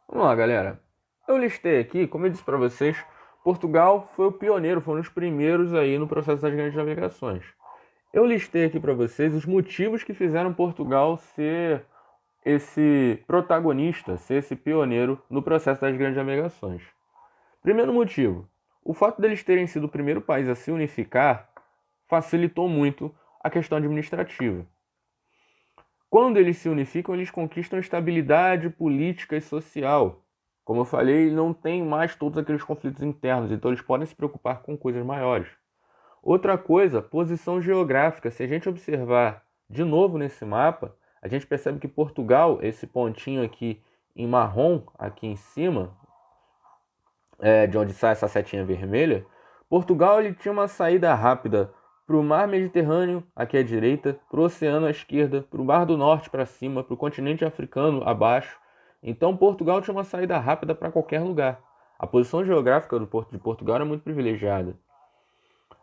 Vamos lá, galera. Eu listei aqui, como eu disse para vocês, Portugal foi o pioneiro, foi um dos primeiros aí no processo das grandes navegações. Eu listei aqui para vocês os motivos que fizeram Portugal ser esse protagonista, ser esse pioneiro no processo das grandes navegações. Primeiro motivo, o fato deles terem sido o primeiro país a se unificar facilitou muito a questão administrativa. Quando eles se unificam, eles conquistam estabilidade política e social. Como eu falei, não tem mais todos aqueles conflitos internos, então eles podem se preocupar com coisas maiores. Outra coisa, posição geográfica. Se a gente observar de novo nesse mapa, a gente percebe que Portugal, esse pontinho aqui em marrom, aqui em cima, de onde sai essa setinha vermelha, Portugal ele tinha uma saída rápida para o mar Mediterrâneo, aqui à direita, para o oceano à esquerda, para o mar do norte para cima, para o continente africano abaixo. Então Portugal tinha uma saída rápida para qualquer lugar. A posição geográfica do Porto de Portugal era muito privilegiada.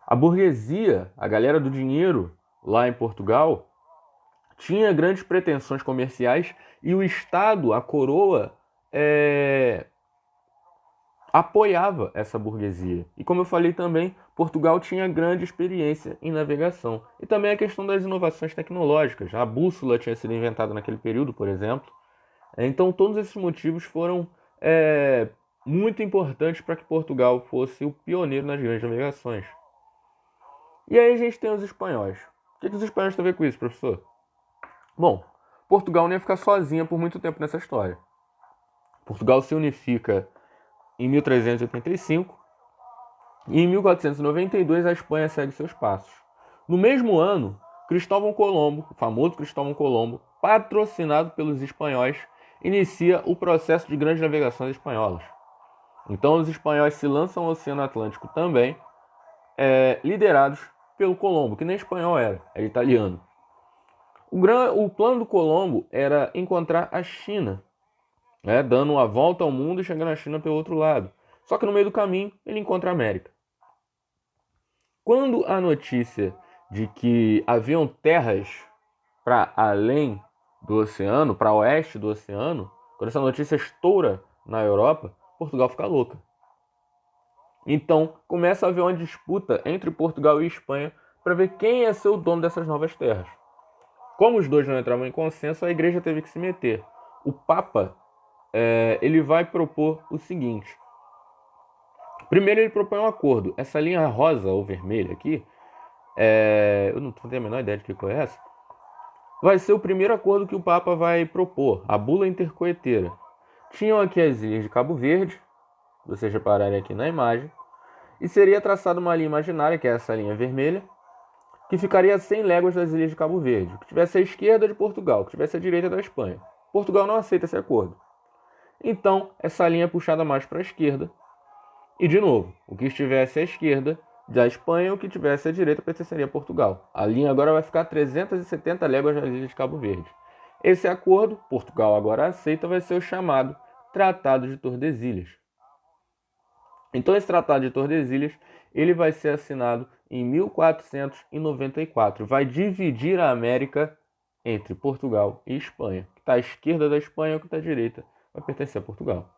A burguesia, a galera do dinheiro lá em Portugal, tinha grandes pretensões comerciais e o Estado, a coroa, apoiava essa burguesia. E como eu falei também, Portugal tinha grande experiência em navegação. E também a questão das inovações tecnológicas. A bússola tinha sido inventada naquele período, por exemplo. Então todos esses motivos foram muito importantes para que Portugal fosse o pioneiro nas grandes navegações. E aí a gente tem os espanhóis. O que os espanhóis têm a ver com isso, professor? Bom, Portugal não ia ficar sozinha por muito tempo nessa história. Portugal se unifica em 1385 e em 1492 a Espanha segue seus passos. No mesmo ano, Cristóvão Colombo, o famoso Cristóvão Colombo, patrocinado pelos espanhóis, inicia o processo de grandes navegações espanholas. Então os espanhóis se lançam ao Oceano Atlântico também, liderados pelo Colombo, que nem espanhol era italiano. O plano do Colombo era encontrar a China, dando uma volta ao mundo e chegando à China pelo outro lado. Só que no meio do caminho ele encontra a América. Quando a notícia de que haviam terras para além do oceano, para oeste do oceano, quando essa notícia estoura na Europa, Portugal fica louca. Então começa a haver uma disputa entre Portugal e Espanha para ver quem ia ser o dono dessas novas terras. Como os dois não entravam em consenso, a igreja teve que se meter. O Papa ele vai propor o seguinte. Primeiro ele propõe um acordo. Essa linha rosa ou vermelha aqui, eu não tenho a menor ideia de que cor é essa, vai ser o primeiro acordo que o Papa vai propor, a bula intercoeteira. Tinham aqui as ilhas de Cabo Verde, vocês repararem aqui na imagem, e seria traçada uma linha imaginária, que é essa linha vermelha, que ficaria a 100 léguas das ilhas de Cabo Verde, que tivesse a esquerda de Portugal, que tivesse a direita da Espanha. Portugal não aceita esse acordo. Então, essa linha é puxada mais para a esquerda. E, de novo, o que estivesse à esquerda da Espanha, o que tivesse à direita pertenceria a Portugal. A linha agora vai ficar a 370 léguas das ilhas de Cabo Verde. Esse acordo, Portugal agora aceita, vai ser o chamado Tratado de Tordesilhas. Então, esse Tratado de Tordesilhas ele vai ser assinado em 1494. Vai dividir a América entre Portugal e Espanha. O que está à esquerda da Espanha, o que está à direita vai pertencer a Portugal.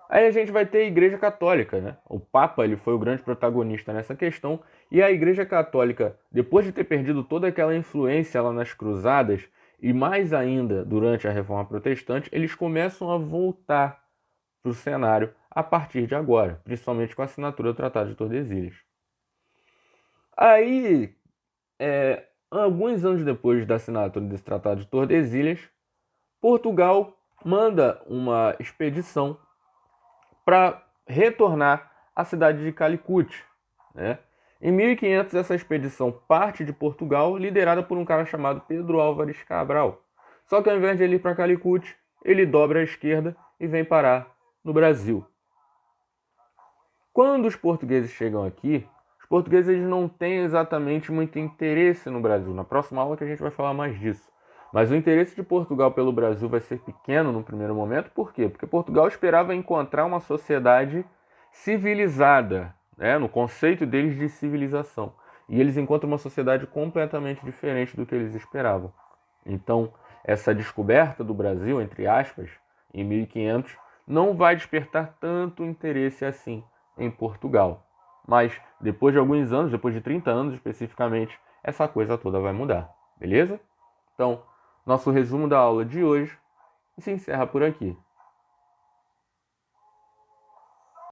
Aí a gente vai ter a Igreja Católica, né? O Papa ele foi o grande protagonista nessa questão e a Igreja Católica, depois de ter perdido toda aquela influência lá nas Cruzadas e mais ainda durante a Reforma Protestante, eles começam a voltar para o cenário a partir de agora, principalmente com a assinatura do Tratado de Tordesilhas. Aí, alguns anos depois da assinatura desse Tratado de Tordesilhas, Portugal manda uma expedição para retornar à cidade de Calicut, né? Em 1500, essa expedição parte de Portugal, liderada por um cara chamado Pedro Álvares Cabral. Só que ao invés de ele ir para Calicut, ele dobra à esquerda e vem parar no Brasil. Quando os portugueses chegam aqui, os portugueses não têm exatamente muito interesse no Brasil. Na próxima aula que a gente vai falar mais disso. Mas o interesse de Portugal pelo Brasil vai ser pequeno no primeiro momento. Por quê? Porque Portugal esperava encontrar uma sociedade civilizada, né? No conceito deles de civilização. E eles encontram uma sociedade completamente diferente do que eles esperavam. Então, essa descoberta do Brasil, entre aspas, em 1500, não vai despertar tanto interesse assim em Portugal. Mas depois de alguns anos, depois de 30 anos especificamente, essa coisa toda vai mudar, beleza? Então, nosso resumo da aula de hoje se encerra por aqui.